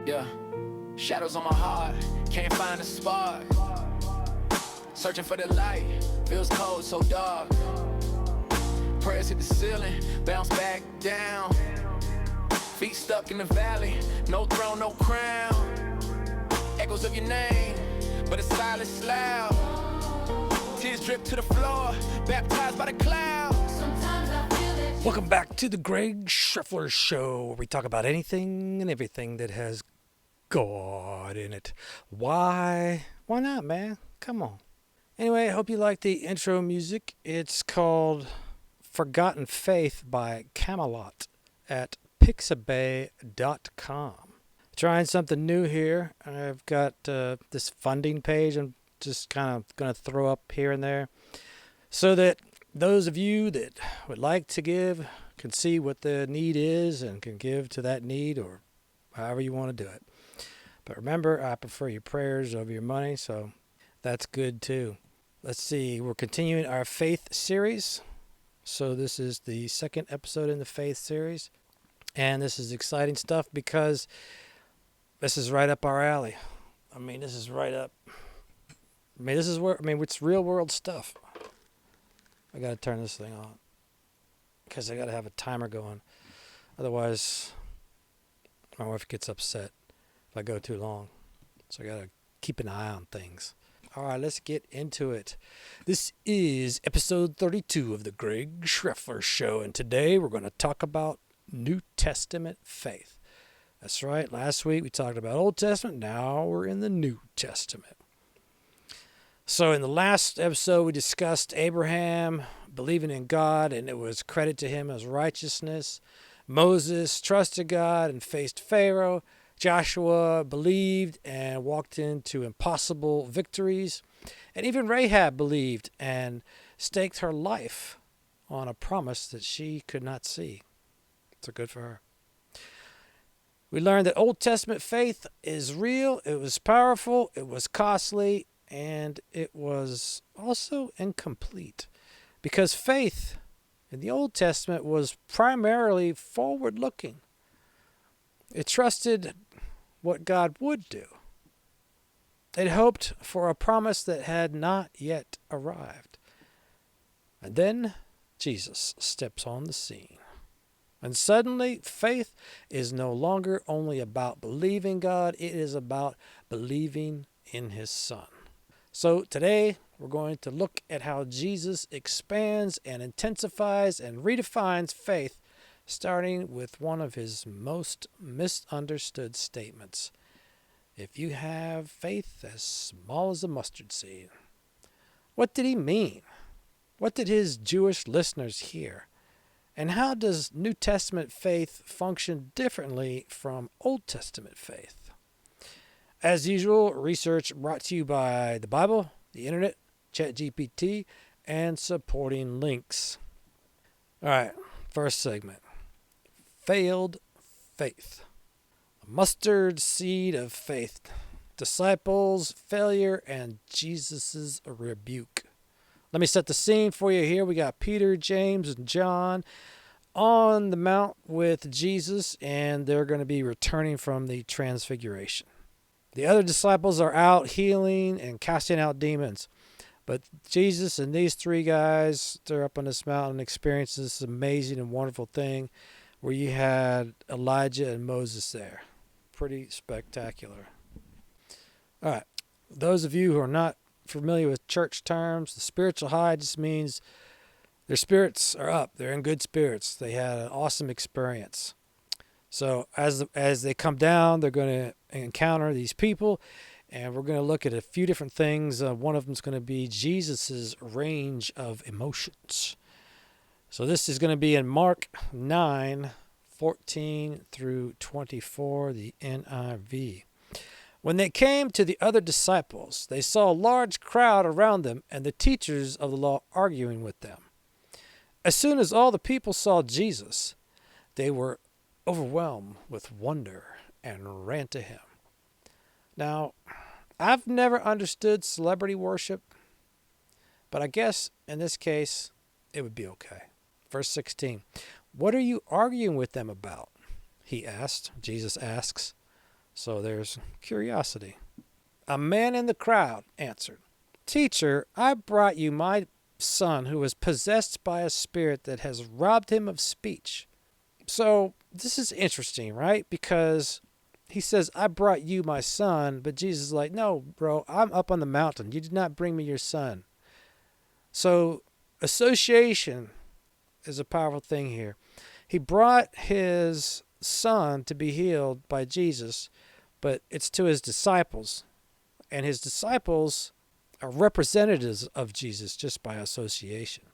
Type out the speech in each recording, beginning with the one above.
Yeah, shadows on my heart, can't find a spark. Searching for the light, feels cold, so dark. Prayers hit the ceiling, bounce back down. Feet stuck in the valley, no throne, no crown. Echoes of your name, but the silence loud. Tears drip to the floor, baptized by the clouds. Welcome back to the Greg Schreffler Show, where we talk about anything and everything that has God in it. Why? Why not, man? Come on. Anyway, I hope you like the intro music. It's called Forgotten Faith by Camelot at pixabay.com. Trying something new here. I've got this funding page I'm just kind of going to throw up here and there so that those of you that would like to give can see what the need is and can give to that need or however you want to do it. But remember, I prefer your prayers over your money, so that's good too. Let's see, we're continuing our faith series. So this is the second episode in the faith series. And this is exciting stuff because this is right up our alley. This is right up. It's real world stuff. I got to turn this thing on because I got to have a timer going. Otherwise, my wife gets upset if I go too long. So I got to keep an eye on things. All right, let's get into it. This is episode 32 of the Greg Schreffler Show, and today we're going to talk about New Testament faith. That's right. Last week we talked about Old Testament. Now we're in the New Testament. So in the last episode, we discussed Abraham believing in God, and it was credited to him as righteousness. Moses trusted God and faced Pharaoh. Joshua believed and walked into impossible victories. And even Rahab believed and staked her life on a promise that she could not see. So good for her. We learned that Old Testament faith is real, it was powerful, it was costly, and it was also incomplete because faith in the Old Testament was primarily forward-looking. It trusted what God would do. It hoped for a promise that had not yet arrived. And then Jesus steps on the scene. And suddenly, faith is no longer only about believing God, it is about believing in His Son. So today, we're going to look at how Jesus expands and intensifies and redefines faith, starting with one of His most misunderstood statements. If you have faith as small as a mustard seed. What did He mean? What did His Jewish listeners hear? And how does New Testament faith function differently from Old Testament faith? As usual, research brought to you by the Bible, the Internet, ChatGPT, and supporting links. All right, first segment. Failed faith. A mustard seed of faith. Disciples, failure, and Jesus' rebuke. Let me set the scene for you here. We got Peter, James, and John on the mount with Jesus, and they're going to be returning from the transfiguration. The other disciples are out healing and casting out demons. But Jesus and these three guys, they're up on this mountain experiencing this amazing and wonderful thing where you had Elijah and Moses there. Pretty spectacular. All right. Those of you who are not familiar with church terms, the spiritual high just means their spirits are up. They're in good spirits. They had an awesome experience. So as they come down, they're going to encounter these people, and we're going to look at a few different things. One of them is going to be Jesus's range of emotions. So this is going to be in Mark 9:14 through 24, the NIV. When they came to the other disciples, they saw a large crowd around them and the teachers of the law arguing with them. As soon as all the people saw Jesus, they were overwhelmed with wonder and ran to him. Now, I've never understood celebrity worship, but I guess in this case, it would be okay. Verse 16, "What are you arguing with them about?" he asked. Jesus asks. So there's curiosity. A man in the crowd answered, "Teacher, I brought you my son who is possessed by a spirit that has robbed him of speech." So this is interesting, right? Because he says, "I brought you my son," but Jesus is like, "No, bro, I'm up on the mountain. You did not bring me your son." So association is a powerful thing here. He brought his son to be healed by Jesus, but it's to his disciples. And his disciples are representatives of Jesus just by association.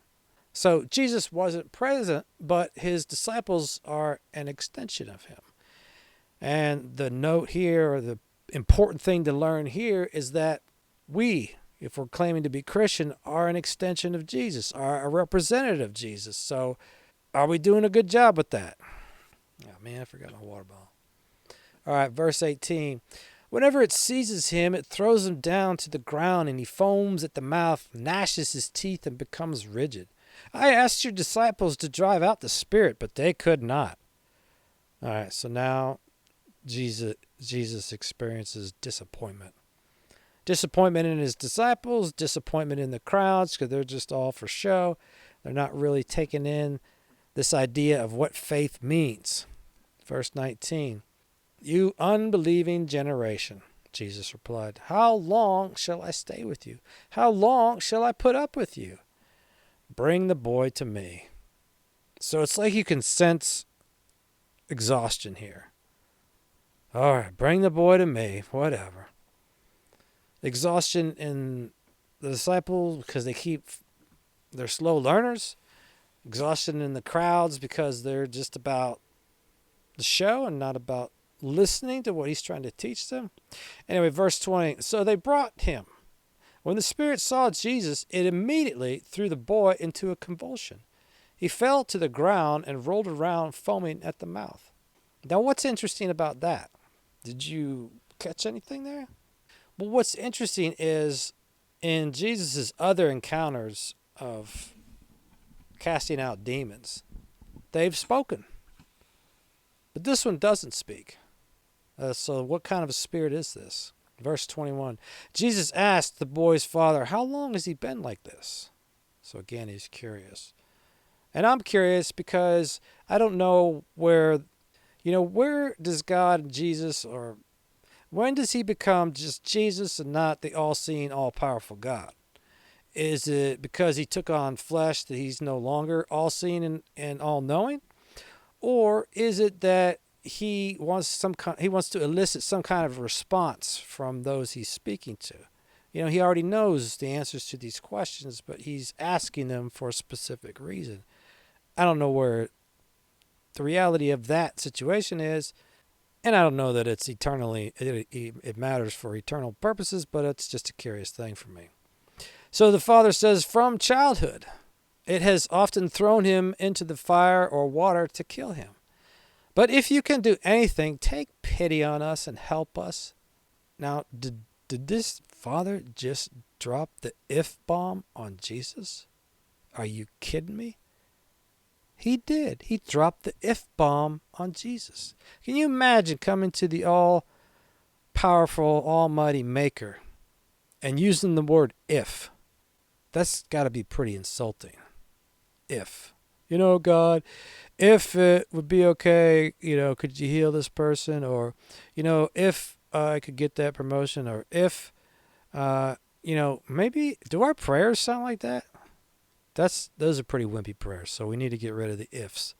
So Jesus wasn't present, but his disciples are an extension of him. And the note here, or the important thing to learn here, is that we, if we're claiming to be Christian, are an extension of Jesus, are a representative of Jesus. So are we doing a good job with that? Oh man, I forgot my water bottle. All right, verse 18. Whenever it seizes him, it throws him down to the ground, and he foams at the mouth, gnashes his teeth, and becomes rigid. I asked your disciples to drive out the spirit, but they could not. All right, so now Jesus experiences disappointment. Disappointment in his disciples, disappointment in the crowds, because they're just all for show. They're not really taking in this idea of what faith means. Verse 19. "You unbelieving generation," Jesus replied, "how long shall I stay with you? How long shall I put up with you? Bring the boy to me." So it's like you can sense exhaustion here. All right, bring the boy to me, whatever. Exhaustion in the disciples because they're slow learners. Exhaustion in the crowds because they're just about the show and not about listening to what he's trying to teach them. Anyway, verse 20. So they brought him. When the spirit saw Jesus, it immediately threw the boy into a convulsion. He fell to the ground and rolled around, foaming at the mouth. Now, what's interesting about that? Did you catch anything there? Well, what's interesting is in Jesus' other encounters of casting out demons, they've spoken. But this one doesn't speak. So what kind of a spirit is this? Verse 21. Jesus asked the boy's father, "How long has he been like this?" So again, he's curious. And I'm curious because I don't know where does God, Jesus, or when does he become just Jesus and not the all-seeing, all-powerful God? Is it because he took on flesh that he's no longer all-seeing and all-knowing? Or is it that he wants to elicit some kind of response from those he's speaking to? He already knows the answers to these questions, but he's asking them for a specific reason. I don't know where the reality of that situation is, and I don't know that it's it matters for eternal purposes, but it's just a curious thing for me. So the father says, from childhood, it has often thrown him into the fire or water to kill him. But if you can do anything, take pity on us and help us. Now, did this father just drop the if bomb on Jesus? Are you kidding me? He did. He dropped the if bomb on Jesus. Can you imagine coming to the all-powerful, almighty maker and using the word if? That's got to be pretty insulting. If. God, if it would be okay, could you heal this person? Or, if I could get that promotion, or if, maybe, do our prayers sound like that? Those are pretty wimpy prayers, so we need to get rid of the ifs.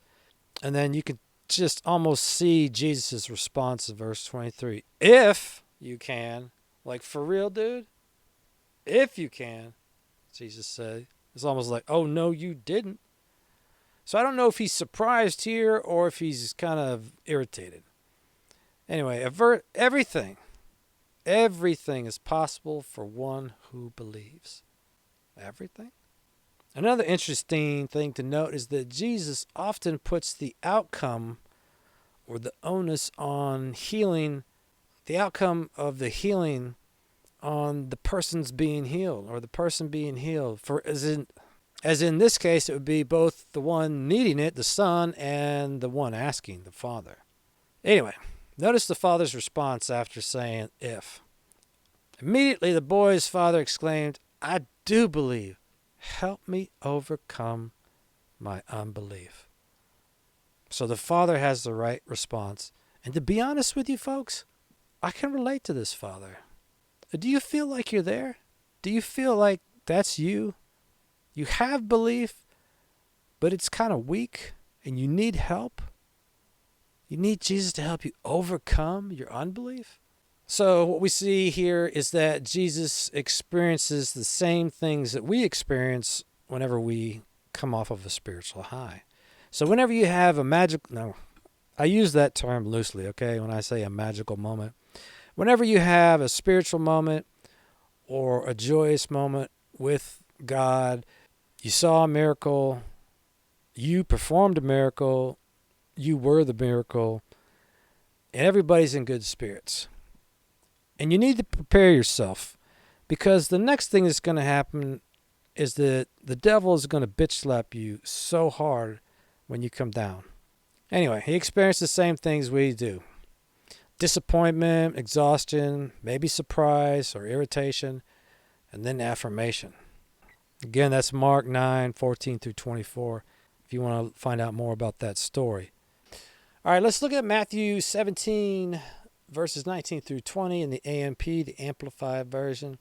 And then you can just almost see Jesus' response in verse 23. If you can, like for real, dude, if you can, Jesus said. It's almost like, oh, no, you didn't. So I don't know if he's surprised here or if he's kind of irritated. Anyway, everything is possible for one who believes. Everything? Another interesting thing to note is that Jesus often puts the outcome or the onus on healing, the outcome of the healing on the person's being healed or the person being healed. As in this case, it would be both the one needing it, the son, and the one asking, the father. Anyway, Notice the father's response after saying if. Immediately the boy's father exclaimed, I do believe. Help me overcome my unbelief. So the father has the right response. And to be honest with you folks, I can relate to this father. Do you feel like you're there? Do you feel like that's you? You have belief, but it's kind of weak and you need help? You need Jesus to help you overcome your unbelief? So what we see here is that Jesus experiences the same things that we experience whenever we come off of a spiritual high. So whenever you have I use that term loosely, okay, when I say a magical moment. Whenever you have a spiritual moment or a joyous moment with God, you saw a miracle, you performed a miracle, you were the miracle, and everybody's in good spirits. And you need to prepare yourself, because the next thing that's going to happen is that the devil is going to bitch slap you so hard when you come down. Anyway, he experienced the same things we do. Disappointment, exhaustion, maybe surprise or irritation, and then affirmation. Again, that's Mark 9:14 through 24, if you want to find out more about that story. All right, let's look at Matthew 17, verses 19 through 20 in the AMP, the Amplified Version.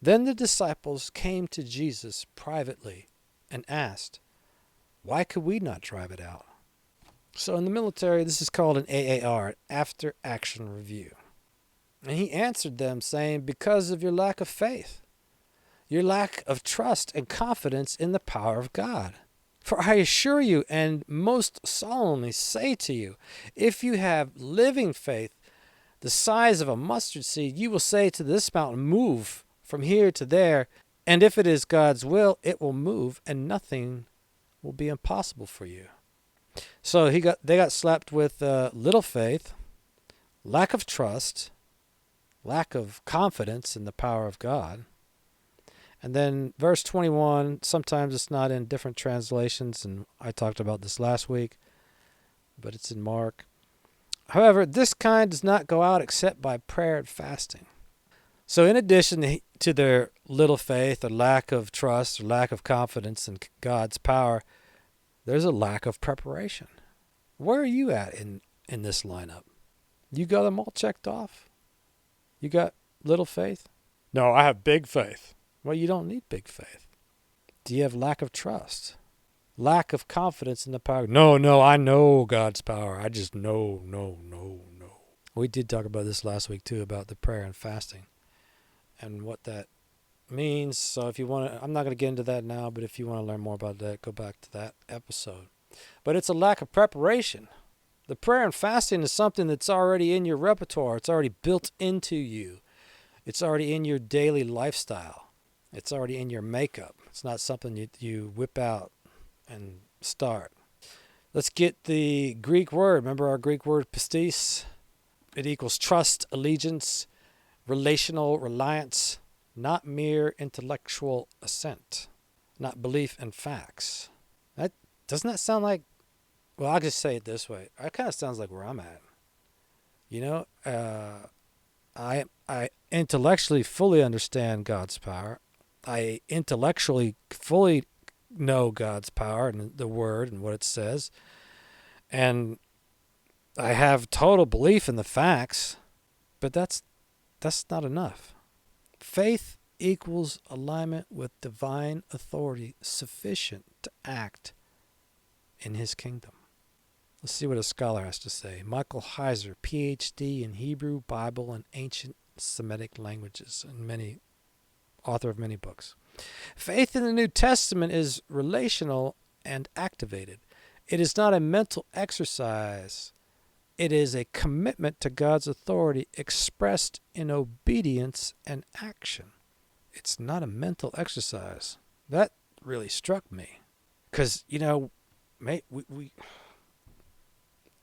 Then the disciples came to Jesus privately and asked, why could we not drive it out? So in the military, this is called an AAR, After Action Review. And he answered them saying, because of your lack of faith, your lack of trust and confidence in the power of God. For I assure you and most solemnly say to you, if you have living faith the size of a mustard seed, you will say to this mountain, move from here to there, and if it is God's will, it will move, and nothing will be impossible for you. So they got slapped with little faith, lack of trust, lack of confidence in the power of God. And then verse 21, sometimes it's not in different translations, and I talked about this last week, but it's in Mark. However, this kind does not go out except by prayer and fasting. So in addition to their little faith or lack of trust or lack of confidence in God's power, there's a lack of preparation. Where are you at in this lineup? You got them all checked off? You got little faith? No, I have big faith. Well, you don't need big faith. Do you have lack of trust? Lack of confidence in the power? No, I know God's power. I just no. We did talk about this last week too, about the prayer and fasting and what that means. So if you want to, I'm not going to get into that now, but if you want to learn more about that, go back to that episode. But it's a lack of preparation. The prayer and fasting is something that's already in your repertoire. It's already built into you. It's already in your daily lifestyle. It's already in your makeup. It's not something you whip out and start. Let's get the Greek word. Remember our Greek word pistis? It equals trust, allegiance, relational reliance, not mere intellectual assent, not belief in facts. Doesn't that sound like, well, I'll just say it this way. It kind of sounds like where I'm at. You know, I intellectually fully understand God's power. I intellectually fully know God's power and the Word and what it says. And I have total belief in the facts, but that's not enough. Faith equals alignment with divine authority sufficient to act in His kingdom. Let's see what a scholar has to say. Michael Heiser, Ph.D. in Hebrew, Bible, and ancient Semitic languages, and author of many books. Faith in the New Testament is relational and activated. It is not a mental exercise. It is a commitment to God's authority expressed in obedience and action. It's not a mental exercise. That really struck me. Because, you know, we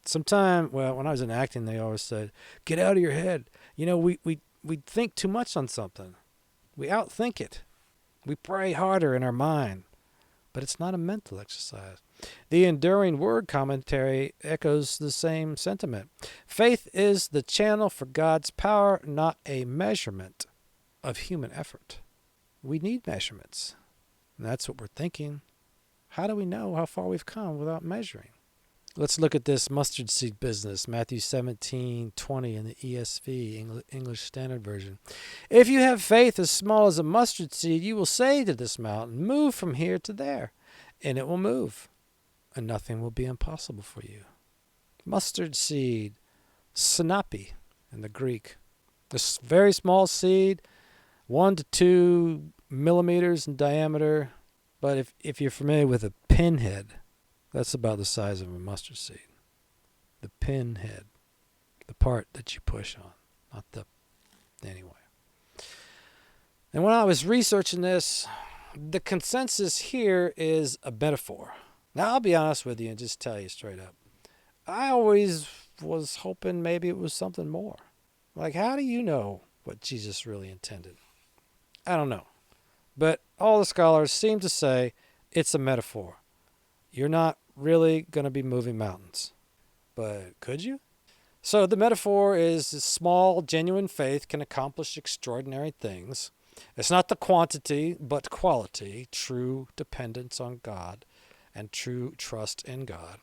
sometimes, well, when I was in acting, they always said, get out of your head. You know, we think too much on something. We outthink it. We pray harder in our mind. but it's not a mental exercise. The Enduring Word commentary echoes the same sentiment. Faith is the channel for God's power, not a measurement of human effort. We need measurements. And that's what we're thinking. How do we know how far we've come without measuring? Let's look at this mustard seed business, Matthew 17:20 in the ESV, English Standard Version. If you have faith as small as a mustard seed, you will say to this mountain, move from here to there, and it will move, and nothing will be impossible for you. Mustard seed, sinapi in the Greek. This very small seed, 1 to 2 millimeters in diameter, but if you're familiar with a pinhead, that's about the size of a mustard seed. The pinhead. The part that you push on. Not the... Anyway. And when I was researching this, the consensus here is a metaphor. Now, I'll be honest with you and just tell you straight up. I always was hoping maybe it was something more. Like, how do you know what Jesus really intended? I don't know. But all the scholars seem to say it's a metaphor. You're not really going to be moving mountains. But could you? So the metaphor is small, genuine faith can accomplish extraordinary things. It's not the quantity, but quality, true dependence on God and true trust in God.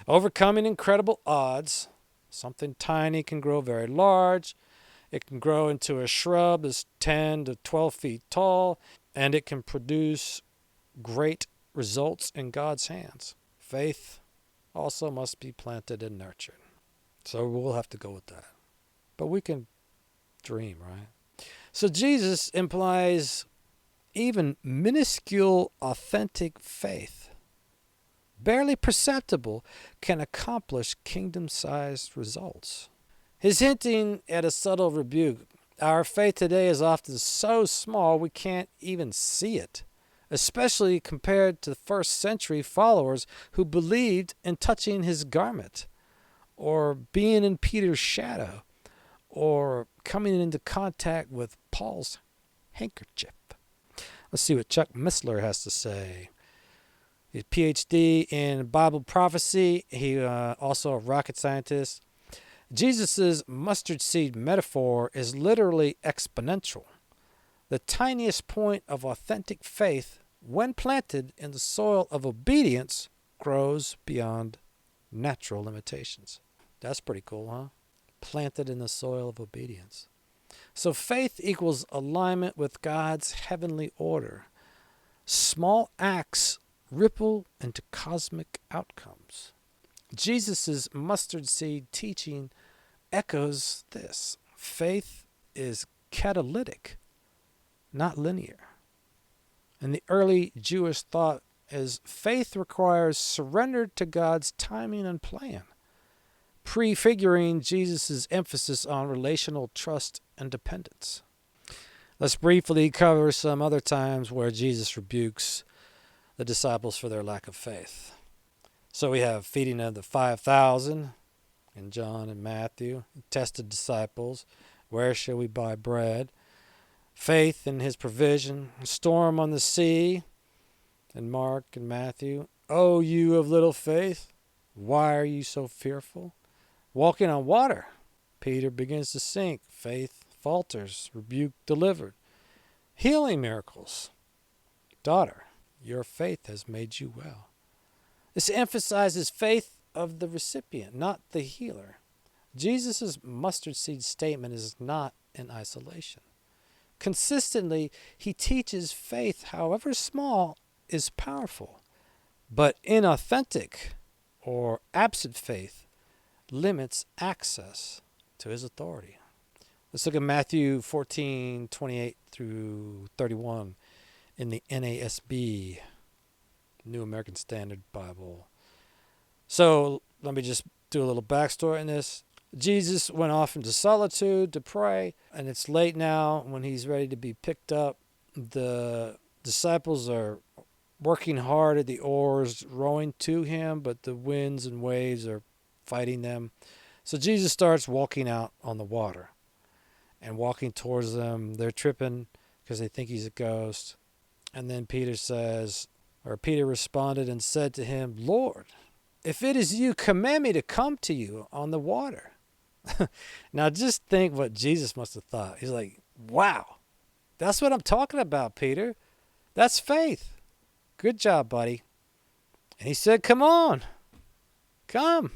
Overcoming incredible odds. Something tiny can grow very large. It can grow into a shrub that's 10 to 12 feet tall, and it can produce great results in God's hands. Faith also must be planted and nurtured. So we'll have to go with that. But we can dream, right? So Jesus implies even minuscule, authentic faith, barely perceptible, can accomplish kingdom-sized results. He's hinting at a subtle rebuke. Our faith today is often so small we can't even see it, especially compared to the first century followers who believed in touching his garment, or being in Peter's shadow, or coming into contact with Paul's handkerchief. Let's see what Chuck Missler has to say. He's a PhD in Bible prophecy. He also a rocket scientist. Jesus' mustard seed metaphor is literally exponential. The tiniest point of authentic faith, when planted in the soil of obedience, grows beyond natural limitations. That's pretty cool, huh? Planted in the soil of obedience. So faith equals alignment with God's heavenly order. Small acts ripple into cosmic outcomes. Jesus' mustard seed teaching echoes this. Faith is catalytic, not linear. And the early Jewish thought is faith requires surrender to God's timing and plan, prefiguring Jesus' emphasis on relational trust and dependence. Let's briefly cover some other times where Jesus rebukes the disciples for their lack of faith. So we have feeding of the 5,000 in John and Matthew, tested disciples, where shall we buy bread? Faith in his provision, storm on the sea in Mark and Matthew. Oh, you of little faith, why are you so fearful? Walking on water, Peter begins to sink. Faith falters, rebuke delivered. Healing miracles, daughter, your faith has made you well. This emphasizes faith of the recipient, not the healer. Jesus' mustard seed statement is not in isolation. Consistently, he teaches faith, however small, is powerful. But inauthentic or absent faith limits access to his authority. Let's look at Matthew 14:28 through 31 in the NASB, New American Standard Bible. So let me just do a little backstory in this. Jesus went off into solitude to pray, and it's late now when he's ready to be picked up. The disciples are working hard at the oars, rowing to him, but the winds and waves are fighting them. So Jesus starts walking out on the water and walking towards them. They're tripping because they think he's a ghost. And then Peter says, Or Peter responded and said to him, Lord, if it is you, command me to come to you on the water. Now just think what Jesus must have thought. He's like, wow, that's what I'm talking about, Peter. That's faith. Good job, buddy. And he said, come on, come.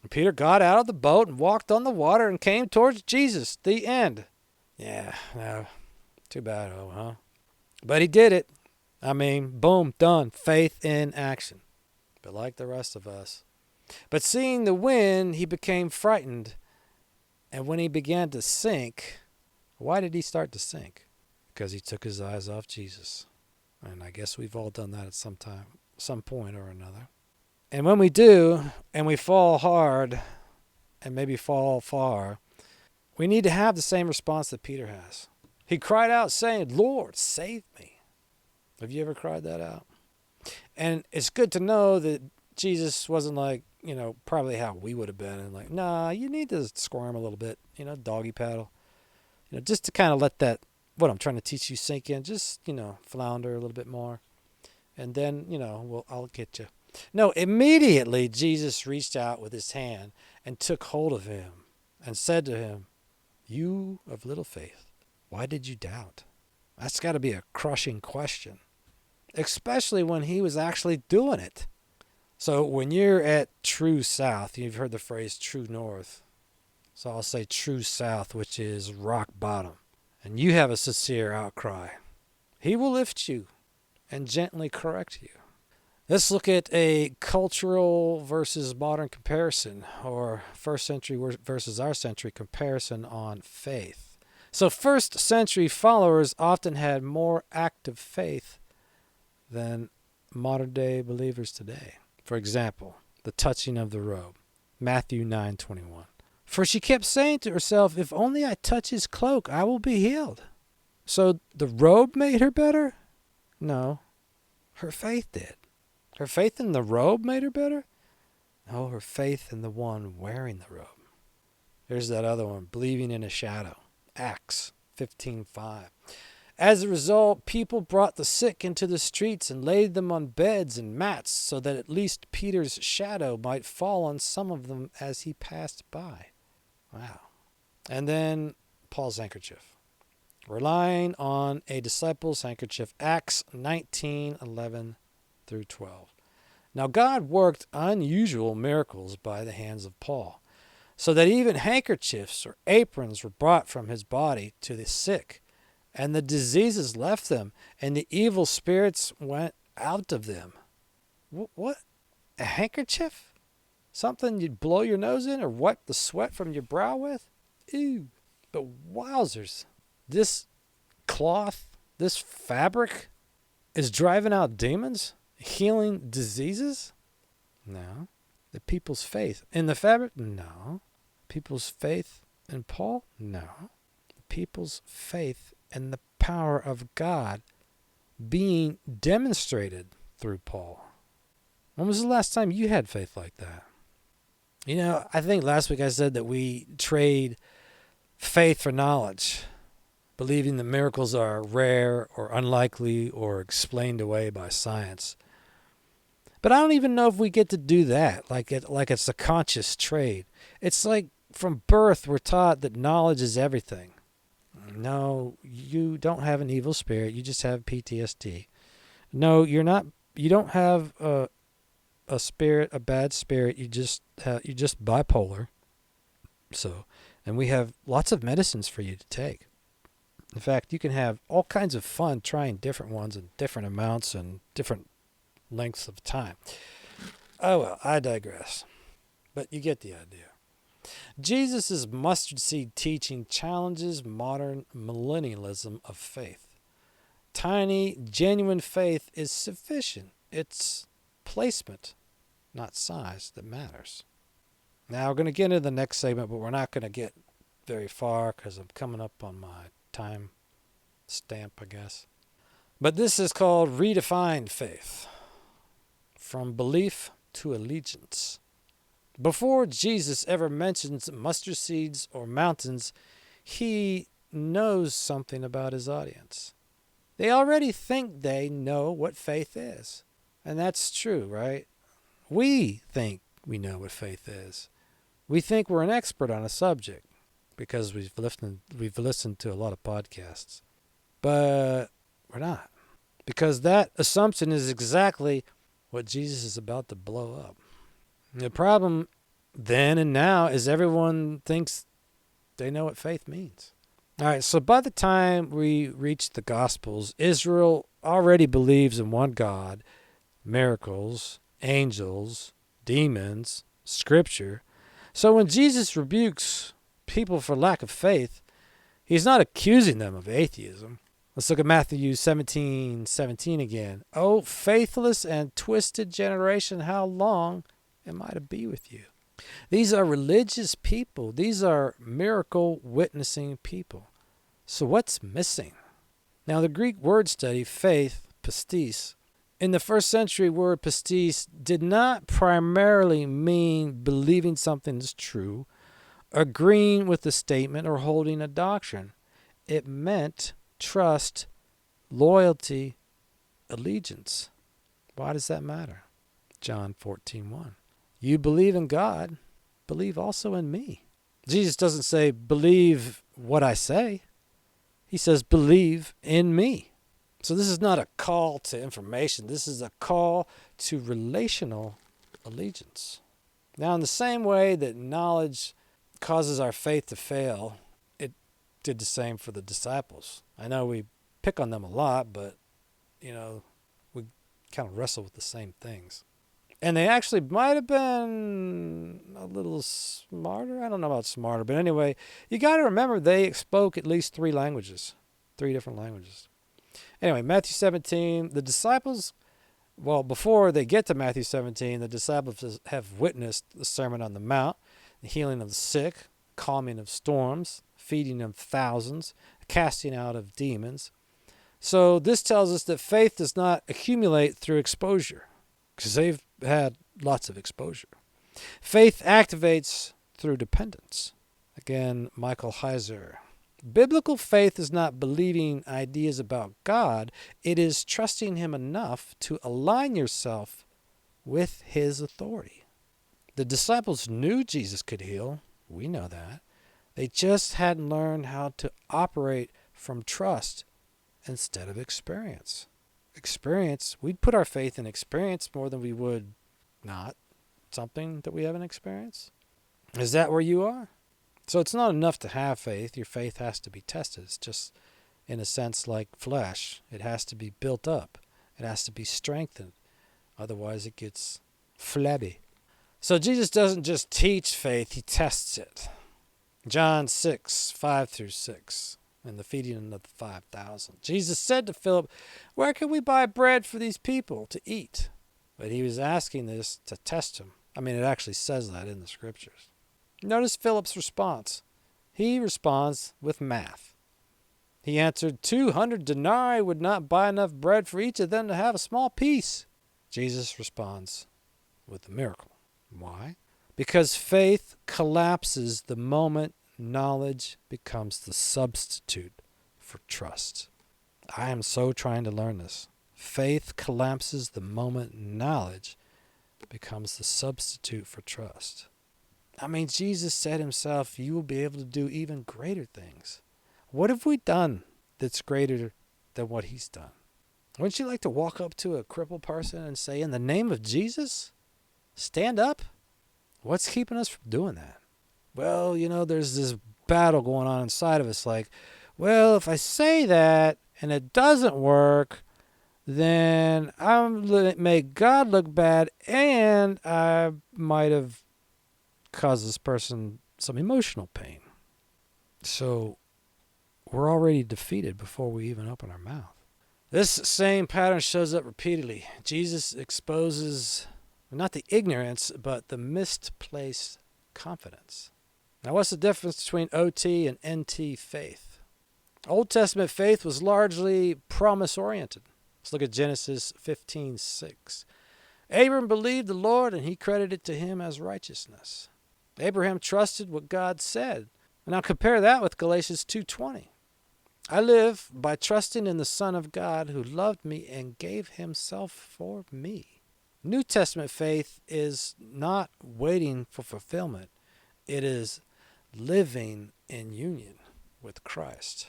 And Peter got out of the boat and walked on the water and came towards Jesus. The end. Yeah, no, too bad, huh? But he did it. I mean, boom, done. Faith in action. But like the rest of us. But seeing the wind, he became frightened. And when he began to sink, why did he start to sink? Because he took his eyes off Jesus. And I guess we've all done that at some time, some point or another. And when we do, and we fall hard, and maybe fall far, we need to have the same response that Peter has. He cried out saying, Lord, save me. Have you ever cried that out? And it's good to know that Jesus wasn't like, probably how we would have been. And like, nah, you need to squirm a little bit, doggy paddle. Just to kind of let that, what I'm trying to teach you sink in. Just, flounder a little bit more. And then, I'll get you. No, immediately Jesus reached out with his hand and took hold of him and said to him, you of little faith, why did you doubt? That's got to be a crushing question, especially when he was actually doing it. So when you're at true south, you've heard the phrase true north. So I'll say true south, which is rock bottom. And you have a sincere outcry. He will lift you and gently correct you. Let's look at a cultural versus modern comparison, or first century versus our century comparison on faith. So first century followers often had more active faith than modern day believers today. For example, the touching of the robe, Matthew 9:21. For she kept saying to herself, if only I touch his cloak, I will be healed. So the robe made her better? No, her faith did. Her faith in the robe made her better? No, her faith in the one wearing the robe. There's that other one, believing in a shadow, Acts 15:5. As a result, people brought the sick into the streets and laid them on beds and mats so that at least Peter's shadow might fall on some of them as he passed by. Wow. And then Paul's handkerchief. Relying on a disciple's handkerchief, Acts 19:11 through 12. Now God worked unusual miracles by the hands of Paul, so that even handkerchiefs or aprons were brought from his body to the sick, and the diseases left them, and the evil spirits went out of them. What? A handkerchief? Something you'd blow your nose in or wipe the sweat from your brow with? Ew. But wowzers, this cloth, this fabric is driving out demons, healing diseases? No. The people's faith in the fabric? No. People's faith in Paul? No. The people's faith and the power of God being demonstrated through Paul. When was the last time you had faith like that? I think last week I said that we trade faith for knowledge, believing that miracles are rare or unlikely or explained away by science. But I don't even know if we get to do that, like it's a conscious trade. It's like from birth we're taught that knowledge is everything. No, you don't have an evil spirit. You just have PTSD. No, you're not. You don't have a spirit, a bad spirit. You're just bipolar. So, and we have lots of medicines for you to take. In fact, you can have all kinds of fun trying different ones in different amounts and different lengths of time. Oh well, I digress. But you get the idea. Jesus' mustard seed teaching challenges modern millennialism of faith. Tiny, genuine faith is sufficient. It's placement, not size, that matters. Now we're going to get into the next segment, but we're not going to get very far because I'm coming up on my time stamp, I guess. But this is called redefined faith. From belief to allegiance. Before Jesus ever mentions mustard seeds or mountains, he knows something about his audience. They already think they know what faith is. And that's true, right? We think we know what faith is. We think we're an expert on a subject because we've listened to a lot of podcasts. But we're not. Because that assumption is exactly what Jesus is about to blow up. The problem then and now is everyone thinks they know what faith means. All right, so by the time we reach the Gospels, Israel already believes in one God, miracles, angels, demons, Scripture. So when Jesus rebukes people for lack of faith, he's not accusing them of atheism. Let's look at Matthew 17:17 again. "O faithless and twisted generation, how long am I to be with you?" These are religious people. These are miracle witnessing people. So what's missing? Now the Greek word study, faith, pistis, in the first century word pistis did not primarily mean believing something is true, agreeing with the statement, or holding a doctrine. It meant trust, loyalty, allegiance. Why does that matter? John 14:1. You believe in God, believe also in me. Jesus doesn't say, believe what I say. He says, believe in me. So this is not a call to information. This is a call to relational allegiance. Now, in the same way that knowledge causes our faith to fail, it did the same for the disciples. I know we pick on them a lot, but, we kind of wrestle with the same things. And they actually might have been a little smarter. I don't know about smarter, but anyway, you got to remember they spoke at least 3 languages, 3 different languages. Anyway, Matthew 17, the disciples, before they get to Matthew 17, the disciples have witnessed the Sermon on the Mount, the healing of the sick, calming of storms, feeding of thousands, casting out of demons. So this tells us that faith does not accumulate through exposure, because they've had lots of exposure. Faith activates through dependence. Again, Michael Heiser. Biblical faith is not believing ideas about God. It is trusting him enough to align yourself with his authority. The disciples knew Jesus could heal. We know that. They just hadn't learned how to operate from trust instead of experience. We'd put our faith in experience more than we would not something that we haven't experienced. Is that where you are? So it's not enough to have faith. Your faith has to be tested. It's just, in a sense, like flesh. It has to be built up. It has to be strengthened. Otherwise, it gets flabby. So Jesus doesn't just teach faith, he tests it. John 6:5-6. And the feeding of the 5,000. Jesus said to Philip, "Where can we buy bread for these people to eat?" But he was asking this to test him. It actually says that in the Scriptures. Notice Philip's response. He responds with math. He answered, 200 denarii would not buy enough bread for each of them to have a small piece. Jesus responds with a miracle. Why? Because faith collapses the moment knowledge becomes the substitute for trust. I am so trying to learn this. Faith collapses the moment knowledge becomes the substitute for trust. Jesus said himself, you will be able to do even greater things. What have we done that's greater than what he's done? Wouldn't you like to walk up to a crippled person and say, in the name of Jesus, stand up? What's keeping us from doing that? Well, there's this battle going on inside of us like, well, if I say that and it doesn't work, then I make God look bad and I might have caused this person some emotional pain. So we're already defeated before we even open our mouth. This same pattern shows up repeatedly. Jesus exposes not the ignorance, but the misplaced confidence. Now, what's the difference between OT and NT faith? Old Testament faith was largely promise-oriented. Let's look at Genesis 15:6. Abram believed the Lord, and he credited it to him as righteousness. Abraham trusted what God said. Now compare that with Galatians 2:20. I live by trusting in the Son of God who loved me and gave himself for me. New Testament faith is not waiting for fulfillment. It is living in union with Christ.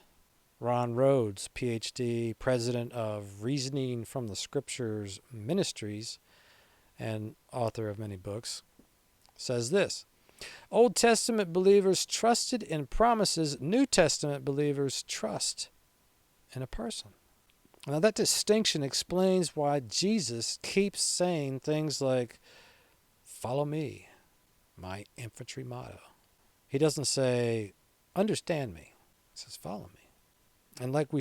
Ron Rhodes, PhD, president of Reasoning from the Scriptures Ministries and author of many books, says this: Old Testament believers trusted in promises. New Testament believers trust in a person. Now that distinction explains why Jesus keeps saying things like, follow me, my infantry motto. He doesn't say, understand me. He says, follow me. And like I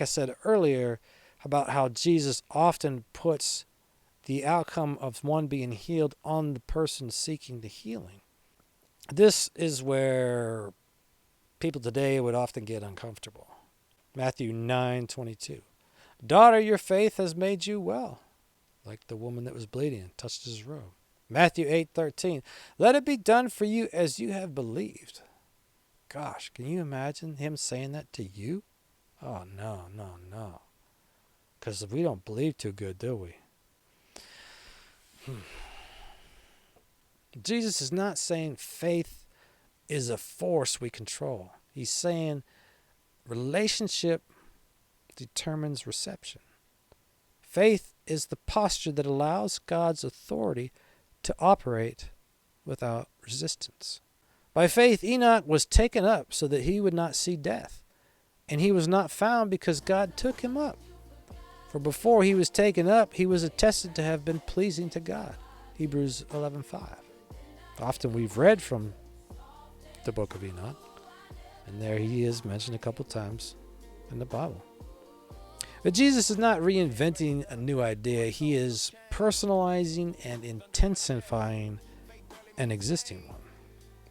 said earlier, about how Jesus often puts the outcome of one being healed on the person seeking the healing. This is where people today would often get uncomfortable. Matthew 9:22. Daughter, your faith has made you well. Like the woman that was bleeding and touched his robe. Matthew 8:13. Let it be done for you as you have believed. Gosh, can you imagine him saying that to you? Oh, no. Because we don't believe too good, do we? Jesus is not saying faith is a force we control. He's saying relationship determines reception. Faith is the posture that allows God's authority to operate without resistance. By faith, Enoch was taken up so that he would not see death, and he was not found because God took him up. For before he was taken up, he was attested to have been pleasing to God. Hebrews 11:5. Often we've read from the book of Enoch, and there he is mentioned a couple times in the Bible. But Jesus is not reinventing a new idea. He is personalizing and intensifying an existing one.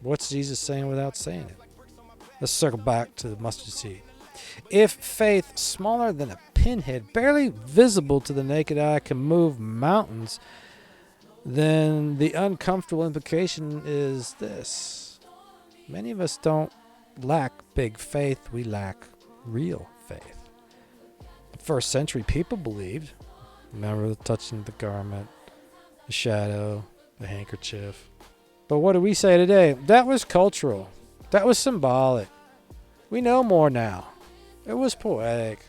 What's Jesus saying without saying it? Let's circle back to the mustard seed. If faith smaller than a pinhead, barely visible to the naked eye, can move mountains, then the uncomfortable implication is this. Many of us don't lack big faith, we lack real faith. The first century people believed. Remember the touching the garment, the shadow, the handkerchief. But what do we say today? That was cultural. That was symbolic. We know more now. It was poetic.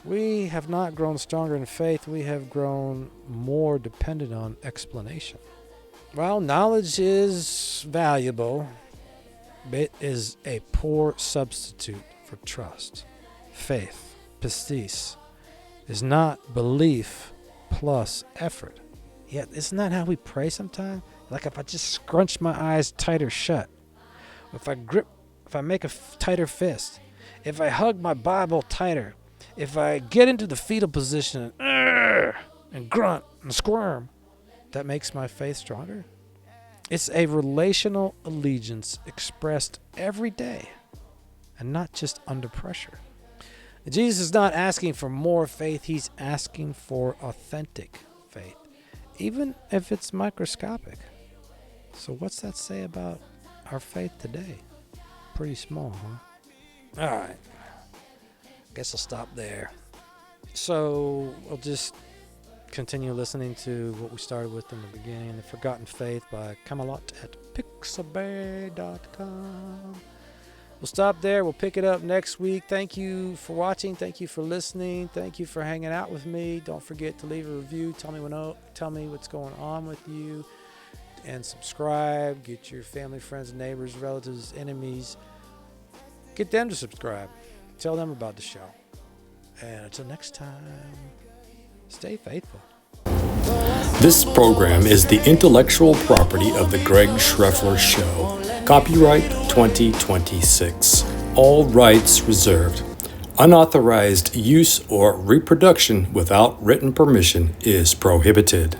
We have not grown stronger in faith. We have grown more dependent on explanation. While knowledge is valuable, it is a poor substitute for trust. Faith, pistis, is not belief plus effort. Yet, isn't that how we pray sometimes? Like if I just scrunch my eyes tighter shut, if I make a tighter fist, if I hug my Bible tighter, if I get into the fetal position and grunt and squirm, that makes my faith stronger? It's a relational allegiance expressed every day and not just under pressure. Jesus is not asking for more faith. He's asking for authentic faith, even if it's microscopic. So what's that say about our faith today? Pretty small, huh? All right. Guess I'll stop there. So we'll just continue listening to what we started with in the beginning, The Forgotten Faith by Camelot at pixabay.com. We'll stop there. We'll pick it up next week. Thank you for watching. Thank you for listening. Thank you for hanging out with me. Don't forget to leave a review. Tell me what's going on with you. And subscribe. Get your family, friends, neighbors, relatives, enemies. Get them to subscribe. Tell them about the show. And until next time, stay faithful. This program is the intellectual property of the Greg Schreffler Show. Copyright 2026. All rights reserved. Unauthorized use or reproduction without written permission is prohibited.